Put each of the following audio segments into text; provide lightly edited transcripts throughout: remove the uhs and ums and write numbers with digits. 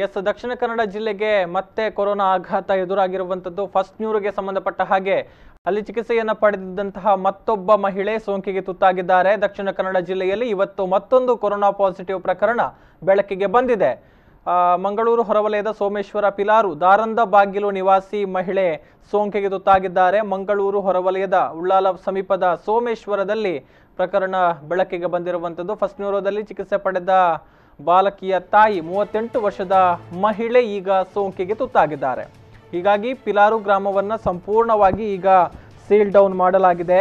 S Dakshina Kannada ಜಿಲ್ಲೆಗೆ ಮತ್ತೆ corona ಆಘಾತ ಎದುರಾಗಿರುವಂತದ್ದು ಫಸ್ಟ್ ನ್ಯೂಸ್ಗೆ ಸಂಬಂಧಪಟ್ಟ ಹಾಗೆ ಅಲ್ಲಿ ಚಿಕಿತ್ಸೆಯನ್ನು ಪಡೆದಿದ್ದಂತಹ ಮತ್ತೊಬ್ಬ ಮಹಿಳೆ ಸೋಂಕಿಗೆ ತುತ್ತಾಗಿದ್ದಾರೆ. ದಕ್ಷಿಣ ಕನ್ನಡ ಜಿಲ್ಲೆಯಲ್ಲಿ ಇವತ್ತು ಮತ್ತೊಂದು ಕೊರೋನಾ ಪಾಸಿಟಿವ್ ಪ್ರಕರಣ ಬೆಳಕಿಗೆ ಬಂದಿದೆ. ಮಂಗಳೂರು ಹೊರವಲಯದ ಸೋಮೇಶ್ವರ ಪಿಲಾರು ದಾರಂದ ಬಾಗಿಲು ನಿವಾಸಿ ಮಹಿಳೆ ಸೋಂಕಿಗೆ ತುತ್ತಾಗಿದ್ದಾರೆ. ಮಂಗಳೂರು ಹೊರವಲಯದ ಉಳ್ಳಾಲ ಸಮೀಪದ ಸೋಮೇಶ್ವರದಲ್ಲಿ ಪ್ರಕರಣ ಬೆಳಕಿಗೆ ಬಂದಿರುವಂತದ್ದು. ಫಸ್ಟ್ ನ್ಯೂರೋದಲ್ಲಿ ಚಿಕಿತ್ಸೆ ಪಡೆದ ಬಾಲಕಿಯ ತಾಯಿ 38 ವರ್ಷದ ಮಹಿಳೆ ಈಗ ಸೋಂಕಿಗೆ ತುತ್ತಾಗಿದ್ದಾರೆ. ಹೀಗಾಗಿ ಪಿಲಾರು ಗ್ರಾಮವನ್ನು ಸಂಪೂರ್ಣವಾಗಿ ಈಗ ಸೀಲ್ ಡೌನ್ ಮಾಡಲಾಗಿದೆ.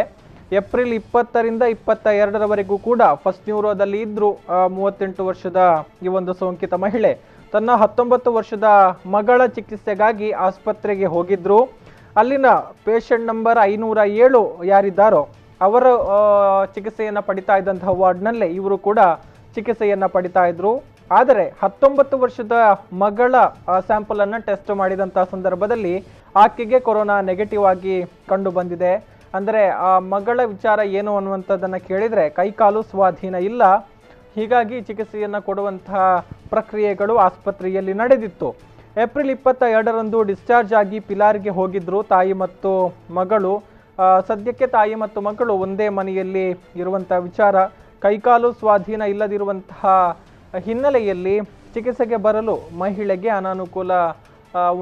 ಏಪ್ರಿಲ್ 20ರಿಂದ 22ರವರೆಗೂ ಕೂಡ ಫಸ್ಟ್ ನ್ಯೂರೋದಲ್ಲಿ ಇದ್ರು 38 ವರ್ಷದ ಈ ಒಂದು ಸೋಂಕಿತ ಮಹಿಳೆ ತನ್ನ 19 ವರ್ಷದ ಮಗಳ ಚಿಕಿತ್ಸೆಗಾಗಿ ಆಸ್ಪತ್ರೆಗೆ ಹೋಗಿದ್ರು. ಅಲ್ಲಿನ ಪೇಷಂಟ್ ನಂಬರ್ 507 ಯಾರಿದ್ದಾರೋ ಅವರ ಚಿಕಿತ್ಸೆಯನ್ನು ಪಡಿತಾ ಇದ್ದಂತಹ ವಾರ್ಡ್ನಲ್ಲೇ ಇವರು ಕೂಡ ಚಿಕಿತ್ಸೆಯನ್ನು ಪಡಿತಾ ಇದ್ರು. ಆದರೆ 19 ವರ್ಷದ ಮಗಳ ಸ್ಯಾಂಪಲ್ ಅನ್ನು ಟೆಸ್ಟ್ ಮಾಡಿದಂತಹ ಸಂದರ್ಭದಲ್ಲಿ ಆಕೆಗೆ ಕೊರೋನಾ ನೆಗೆಟಿವ್ ಆಗಿ ಕಂಡು ಬಂದಿದೆ. ಅಂದರೆ ಆ ಮಗಳ ವಿಚಾರ ಏನು ಅನ್ನುವಂಥದ್ದನ್ನು ಕೇಳಿದರೆ ಕೈಕಾಲು ಸ್ವಾಧೀನ ಇಲ್ಲ. ಹೀಗಾಗಿ ಚಿಕಿತ್ಸೆಯನ್ನು ಕೊಡುವಂತಹ ಪ್ರಕ್ರಿಯೆಗಳು ಆಸ್ಪತ್ರೆಯಲ್ಲಿ ನಡೆದಿತ್ತು. ಏಪ್ರಿಲ್ 22ರಂದು ಡಿಸ್ಚಾರ್ಜ್ ಆಗಿ ಪಿಲಾರಿಗೆ ಹೋಗಿದ್ರು ತಾಯಿ ಮತ್ತು ಮಗಳು. ಸದ್ಯಕ್ಕೆ ತಾಯಿ ಮತ್ತು ಮಗಳು ಒಂದೇ ಮನೆಯಲ್ಲಿ ಇರುವಂತಹ ವಿಚಾರ, ಕೈಕಾಲು ಸ್ವಾಧೀನ ಇಲ್ಲದಿರುವಂತಹ ಹಿನ್ನೆಲೆಯಲ್ಲಿ ಚಿಕಿತ್ಸೆಗೆ ಬರಲು ಮಹಿಳೆಗೆ ಅನಾನುಕೂಲ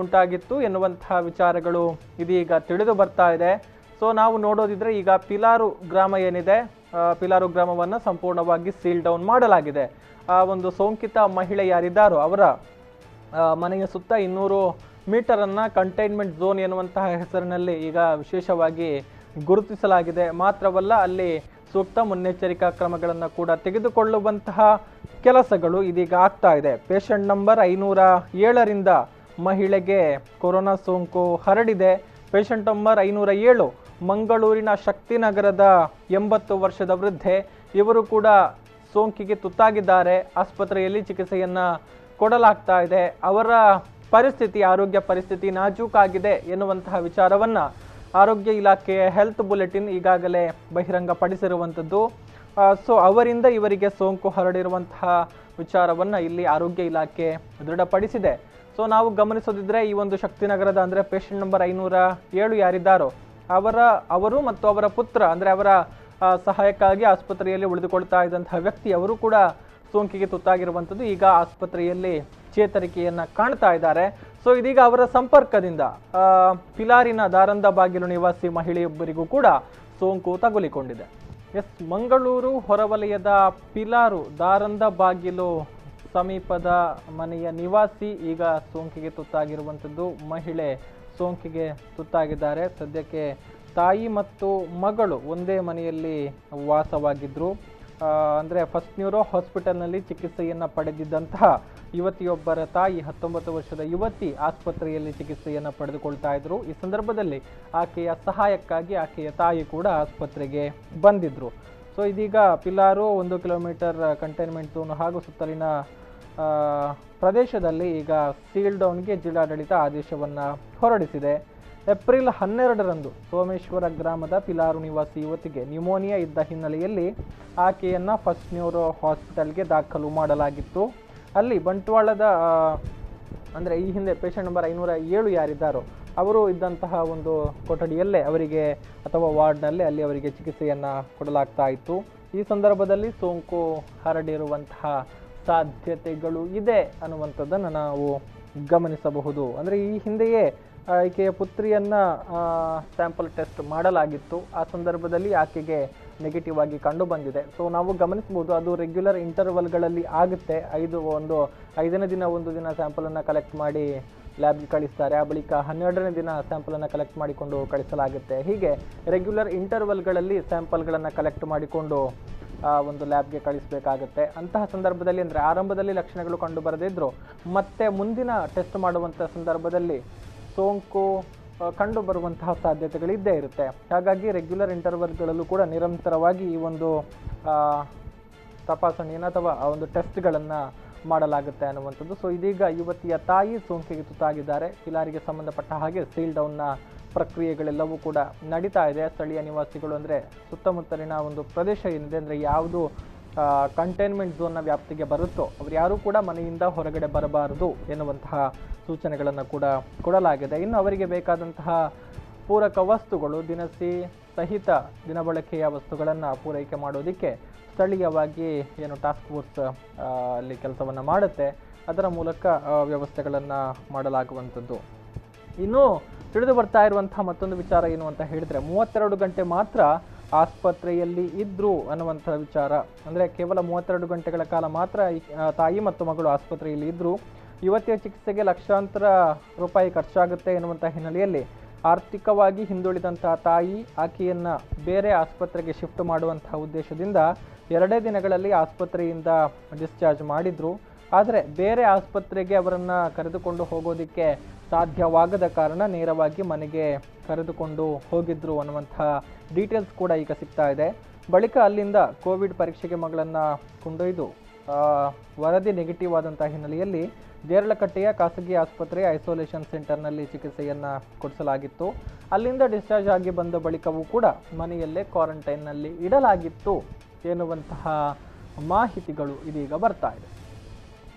ಉಂಟಾಗಿತ್ತು ಎನ್ನುವಂತಹ ವಿಚಾರಗಳು ಇದೀಗ ತಿಳಿದು ಬರ್ತಾ ಇದೆ. ಸೊ ನಾವು ನೋಡೋದಿದ್ರೆ ಈಗ ಪಿಲಾರು ಗ್ರಾಮ ಏನಿದೆ, ಪಿಲಾರು ಗ್ರಾಮವನ್ನು ಸಂಪೂರ್ಣವಾಗಿ ಸೀಲ್ ಡೌನ್ ಮಾಡಲಾಗಿದೆ. ಆ ಒಂದು ಸೋಂಕಿತ ಮಹಿಳೆ ಯಾರಿದ್ದಾರೋ ಅವರ ಮನೆಯ ಸುತ್ತ 200 ಮೀಟರನ್ನು ಕಂಟೈನ್ಮೆಂಟ್ ಝೋನ್ ಎನ್ನುವಂತಹ ಹೆಸರಿನಲ್ಲಿ ಈಗ ವಿಶೇಷವಾಗಿ ಗುರುತಿಸಲಾಗಿದೆ. ಮಾತ್ರವಲ್ಲ ಅಲ್ಲಿ ಸೂಕ್ತ ಮುನ್ನೆಚ್ಚರಿಕಾ ಕ್ರಮಗಳನ್ನು ಕೂಡ ತೆಗೆದುಕೊಳ್ಳುವಂತಹ ಕೆಲಸಗಳು ಇದೀಗ ಆಗ್ತಾ ಇದೆ. ಪೇಷಂಟ್ ನಂಬರ್ 507ರಿಂದ ಮಹಿಳೆಗೆ ಕೊರೋನಾ ಸೋಂಕು ಹರಡಿದೆ. ಪೇಷಂಟ್ ನಂಬರ್ 507 ಮಂಗಳೂರಿನ ಶಕ್ತಿನಗರದ 80 ವರ್ಷದ ವೃದ್ಧೆ. ಇವರು ಕೂಡ ಸೋಂಕಿಗೆ ತುತ್ತಾಗಿದ್ದಾರೆ. ಆಸ್ಪತ್ರೆಯಲ್ಲಿ ಚಿಕಿತ್ಸೆಯನ್ನು ಕೊಡಲಾಗ್ತಾ ಇದೆ. ಅವರ ಪರಿಸ್ಥಿತಿ, ಆರೋಗ್ಯ ಪರಿಸ್ಥಿತಿ ನಾಜೂಕಾಗಿದೆ ಎನ್ನುವಂತಹ ವಿಚಾರವನ್ನು ಆರೋಗ್ಯ ಇಲಾಖೆಯ ಹೆಲ್ತ್ ಬುಲೆಟಿನ್ ಈಗಾಗಲೇ ಬಹಿರಂಗಪಡಿಸಿರುವಂಥದ್ದು. ಸೊ ಅವರಿಂದ ಇವರಿಗೆ ಸೋಂಕು ಹರಡಿರುವಂತಹ ವಿಚಾರವನ್ನು ಇಲ್ಲಿ ಆರೋಗ್ಯ ಇಲಾಖೆ ದೃಢಪಡಿಸಿದೆ. ಸೊ ನಾವು ಗಮನಿಸೋದಿದ್ರೆ ಈ ಒಂದು ಶಕ್ತಿನಗರದ ಅಂದರೆ ಪೇಷಂಟ್ ನಂಬರ್ 507 ಯಾರಿದ್ದಾರೋ ಅವರು ಮತ್ತು ಅವರ ಪುತ್ರ ಅಂದರೆ ಅವರ ಸಹಾಯಕ್ಕಾಗಿ ಆಸ್ಪತ್ರೆಯಲ್ಲಿ ಉಳಿದುಕೊಳ್ತಾ ಇದ್ದಂತಹ ವ್ಯಕ್ತಿ ಅವರು ಕೂಡ ಸೋಂಕಿಗೆ ತುತ್ತಾಗಿರುವಂಥದ್ದು. ಈಗ ಆಸ್ಪತ್ರೆಯಲ್ಲಿ ಚೇತರಿಕೆಯನ್ನು ಕಾಣ್ತಾ ಇದ್ದಾರೆ. ಸೊ ಇದೀಗ ಅವರ ಸಂಪರ್ಕದಿಂದ ಪಿಲಾರಿನ ದಾರಂದ ಬಾಗಿಲು ನಿವಾಸಿ ಮಹಿಳೆಯೊಬ್ಬರಿಗೂ ಕೂಡ ಸೋಂಕು ತಗುಲಿಕೊಂಡಿದೆ. ಎಸ್, ಮಂಗಳೂರು ಹೊರವಲಯದ ಪಿಲಾರು ದಾರಂದ ಬಾಗಿಲು ಸಮೀಪದ ಮನೆಯ ನಿವಾಸಿ ಈಗ ಸೋಂಕಿಗೆ ತುತ್ತಾಗಿರುವಂಥದ್ದು. ಮಹಿಳೆ ಸೋಂಕಿಗೆ ತುತ್ತಾಗಿದ್ದಾರೆ. ಸದ್ಯಕ್ಕೆ ತಾಯಿ ಮತ್ತು ಮಗಳು ಒಂದೇ ಮನೆಯಲ್ಲಿ ವಾಸವಾಗಿದ್ದರು. ಅಂದರೆ ಫಸ್ಟ್ ನ್ಯೂರೋ ಹಾಸ್ಪಿಟಲ್ನಲ್ಲಿ ಚಿಕಿತ್ಸೆಯನ್ನು ಪಡೆದಿದ್ದಂತಹ ಯುವತಿಯೊಬ್ಬರ ತಾಯಿ 19 ವರ್ಷದ ಯುವತಿ ಆಸ್ಪತ್ರೆಯಲ್ಲಿ ಚಿಕಿತ್ಸೆಯನ್ನು ಪಡೆದುಕೊಳ್ತಾ ಇದ್ರು. ಈ ಸಂದರ್ಭದಲ್ಲಿ ಆಕೆಯ ಸಹಾಯಕ್ಕಾಗಿ ಆಕೆಯ ತಾಯಿ ಕೂಡ ಆಸ್ಪತ್ರೆಗೆ ಬಂದಿದ್ರು. ಸೊ ಇದೀಗ ಪಿಲಾರು 1 ಕಿಲೋಮೀಟರ್ ಕಂಟೈನ್ಮೆಂಟ್ ಝೋನ್ ಹಾಗೂ ಸುತ್ತಲಿನ ಪ್ರದೇಶದಲ್ಲಿ ಈಗ ಸೀಲ್ ಡೌನ್ಗೆ ಜಿಲ್ಲಾಡಳಿತ ಆದೇಶವನ್ನು ಹೊರಡಿಸಿದೆ. ಏಪ್ರಿಲ್ 12ರಂದು ಸೋಮೇಶ್ವರ ಗ್ರಾಮದ ಪಿಲಾರು ನಿವಾಸಿ ಯುವತಿಗೆ ನ್ಯೂಮೋನಿಯಾ ಇದ್ದ ಹಿನ್ನೆಲೆಯಲ್ಲಿ ಆಕೆಯನ್ನು ಫಸ್ಟ್ ನ್ಯೂರೋ ಹಾಸ್ಪಿಟಲ್ಗೆ ದಾಖಲು ಮಾಡಲಾಗಿತ್ತು. ಅಲ್ಲಿ ಬಂಟ್ವಾಳದ ಅಂದರೆ ಈ ಹಿಂದೆ ಪೇಷಂಟ್ ನಂಬರ್ 507 ಯಾರಿದ್ದಾರೋ ಅವರು ಇದ್ದಂತಹ ಒಂದು ಕೊಠಡಿಯಲ್ಲೇ ಅವರಿಗೆ ಅಥವಾ ವಾರ್ಡ್ನಲ್ಲೇ ಅಲ್ಲಿ ಅವರಿಗೆ ಚಿಕಿತ್ಸೆಯನ್ನು ಕೊಡಲಾಗ್ತಾ ಇತ್ತು. ಈ ಸಂದರ್ಭದಲ್ಲಿ ಸೋಂಕು ಹರಡಿರುವಂತಹ ಸಾಧ್ಯತೆಗಳು ಇದೆ ಅನ್ನುವಂಥದ್ದನ್ನು ನಾವು ಗಮನಿಸಬಹುದು. ಅಂದರೆ ಈ ಹಿಂದೆಯೇ ಆಕೆಯ ಪುತ್ರಿಯನ್ನು ಸ್ಯಾಂಪಲ್ ಟೆಸ್ಟ್ ಮಾಡಲಾಗಿತ್ತು. ಆ ಸಂದರ್ಭದಲ್ಲಿ ಆಕೆಗೆ ನೆಗೆಟಿವ್ ಆಗಿ ಕಂಡು ಬಂದಿದೆ. ಸೊ ನಾವು ಗಮನಿಸ್ಬೋದು, ಅದು ರೆಗ್ಯುಲರ್ ಇಂಟರ್ವಲ್ಗಳಲ್ಲಿ ಆಗುತ್ತೆ. 5ನೇ ದಿನ ಒಂದು ದಿನ ಸ್ಯಾಂಪಲನ್ನು ಕಲೆಕ್ಟ್ ಮಾಡಿ ಲ್ಯಾಬ್ಗೆ ಕಳಿಸ್ತಾರೆ. ಆ ಬಳಿಕ 12ನೇ ದಿನ ಸ್ಯಾಂಪಲನ್ನು ಕಲೆಕ್ಟ್ ಮಾಡಿಕೊಂಡು ಕಳಿಸಲಾಗುತ್ತೆ. ಹೀಗೆ ರೆಗ್ಯುಲರ್ ಇಂಟರ್ವಲ್ಗಳಲ್ಲಿ ಸ್ಯಾಂಪಲ್ಗಳನ್ನು ಕಲೆಕ್ಟ್ ಮಾಡಿಕೊಂಡು ಒಂದು ಲ್ಯಾಬ್ಗೆ ಕಳಿಸಬೇಕಾಗುತ್ತೆ. ಅಂತಹ ಸಂದರ್ಭದಲ್ಲಿ ಅಂದರೆ ಆರಂಭದಲ್ಲಿ ಲಕ್ಷಣಗಳು ಕಂಡು ಬರದೇ ಇದ್ದರೂ ಮತ್ತೆ ಮುಂದಿನ ಟೆಸ್ಟ್ ಮಾಡುವಂಥ ಸಂದರ್ಭದಲ್ಲಿ ಸೋಂಕು ಕಂಡು ಬರುವಂತಹ ಸಾಧ್ಯತೆಗಳು ಇದ್ದೇ ಇರುತ್ತೆ. ಹಾಗಾಗಿ ರೆಗ್ಯುಲರ್ ಇಂಟರ್ವಲ್ಗಳಲ್ಲೂ ಕೂಡ ನಿರಂತರವಾಗಿ ಈ ಒಂದು ತಪಾಸಣೆಯನ್ನು ಅಥವಾ ಆ ಒಂದು ಟೆಸ್ಟ್ಗಳನ್ನು ಮಾಡಲಾಗುತ್ತೆ ಅನ್ನುವಂಥದ್ದು. ಸೊ ಇದೀಗ ಯುವತಿಯ ತಾಯಿ ಸೋಂಕಿಗೆ ತುತ್ತಾಗಿದ್ದಾರೆ. ಪಿಲಾರಿಗೆ ಸಂಬಂಧಪಟ್ಟ ಹಾಗೆ ಸೀಲ್ ಡೌನ್ನ ಪ್ರಕ್ರಿಯೆಗಳೆಲ್ಲವೂ ಕೂಡ ನಡೀತಾ ಇದೆ. ಸ್ಥಳೀಯ ನಿವಾಸಿಗಳು ಅಂದರೆ ಸುತ್ತಮುತ್ತಲಿನ ಒಂದು ಪ್ರದೇಶ ಏನಿದೆ ಅಂದರೆ ಯಾವುದು ಕಂಟೈನ್ಮೆಂಟ್ ಝೋನ್ನ ವ್ಯಾಪ್ತಿಗೆ ಬರುತ್ತೋ ಅವರು ಯಾರೂ ಕೂಡ ಮನೆಯಿಂದ ಹೊರಗಡೆ ಬರಬಾರದು ಎನ್ನುವಂತಹ ಸೂಚನೆಗಳನ್ನು ಕೂಡ ಕೊಡಲಾಗಿದೆ. ಇನ್ನು ಅವರಿಗೆ ಬೇಕಾದಂತಹ ಪೂರಕ ವಸ್ತುಗಳು, ದಿನಸಿ ಸಹಿತ ದಿನಬಳಕೆಯ ವಸ್ತುಗಳನ್ನು ಪೂರೈಕೆ ಮಾಡೋದಕ್ಕೆ ಸ್ಥಳೀಯವಾಗಿ ಏನು ಟಾಸ್ಕ್ ಫೋರ್ಸ್ ಅಲ್ಲಿ ಕೆಲಸವನ್ನು ಮಾಡುತ್ತೆ, ಅದರ ಮೂಲಕ ವ್ಯವಸ್ಥೆಗಳನ್ನು ಮಾಡಲಾಗುವಂಥದ್ದು. ಇನ್ನು ತಿಳಿದು ಬರ್ತಾ ಇರುವಂತಹ ಮತ್ತೊಂದು ವಿಚಾರ ಏನು ಅಂತ ಹೇಳಿದ್ರೆ, 32 ಗಂಟೆ ಮಾತ್ರ ಆಸ್ಪತ್ರೆಯಲ್ಲಿ ಇದ್ರು ಅನ್ನುವಂಥ ವಿಚಾರ. ಅಂದರೆ ಕೇವಲ 32 ಗಂಟೆಗಳ ಕಾಲ ಮಾತ್ರ ತಾಯಿ ಮತ್ತು ಮಗಳು ಆಸ್ಪತ್ರೆಯಲ್ಲಿ ಇದ್ರು. ಯುವತಿಯ ಚಿಕಿತ್ಸೆಗೆ ಲಕ್ಷಾಂತರ ರೂಪಾಯಿ ಖರ್ಚಾಗುತ್ತೆ ಎನ್ನುವಂಥ ಹಿನ್ನೆಲೆಯಲ್ಲಿ ಆರ್ಥಿಕವಾಗಿ ಹಿಂದುಳಿದಂತಹ ತಾಯಿ ಆಕೆಯನ್ನ ಬೇರೆ ಆಸ್ಪತ್ರೆಗೆ ಶಿಫ್ಟ್ ಮಾಡುವಂತಹ ಉದ್ದೇಶದಿಂದ 2 ದಿನಗಳಲ್ಲಿ ಆಸ್ಪತ್ರೆಯಿಂದ ಡಿಸ್ಚಾರ್ಜ್ ಮಾಡಿದ್ರು. ಆದರೆ ಬೇರೆ ಆಸ್ಪತ್ರೆಗೆ ಅವರನ್ನು ಕರೆದುಕೊಂಡು ಹೋಗೋದಕ್ಕೆ ಸಾಧ್ಯವಾಗದ ಕಾರಣ ನೇರವಾಗಿ ಮನೆಗೆ ಕರೆದುಕೊಂಡು ಹೋಗಿದ್ರು ಅನ್ನುವಂತಹ ಡೀಟೇಲ್ಸ್ ಕೂಡ ಈಗ ಸಿಗ್ತಾ ಇದೆ. ಬಳಿಕ ಅಲ್ಲಿಂದ ಕೋವಿಡ್ ಪರೀಕ್ಷೆಗೆ ಮಗಳನ್ನು ಕೊಂಡೊಯ್ದು ವರದಿ ನೆಗೆಟಿವ್ ಆದಂತಹ ಹಿನ್ನೆಲೆಯಲ್ಲಿ ದೇರಳಕಟ್ಟೆಯ ಖಾಸಗಿ ಆಸ್ಪತ್ರೆಯ ಐಸೋಲೇಷನ್ ಸೆಂಟರ್ನಲ್ಲಿ ಚಿಕಿತ್ಸೆಯನ್ನು ಕೊಡಿಸಲಾಗಿತ್ತು. ಅಲ್ಲಿಂದ ಡಿಸ್ಚಾರ್ಜ್ ಆಗಿ ಬಂದ ಬಳಿಕವೂ ಕೂಡ ಮನೆಯಲ್ಲೇ ಕ್ವಾರಂಟೈನ್ನಲ್ಲಿ ಇಡಲಾಗಿತ್ತು ಎನ್ನುವಂತಹ ಮಾಹಿತಿಗಳು ಇದೀಗ ಬರ್ತಾ ಇದೆ.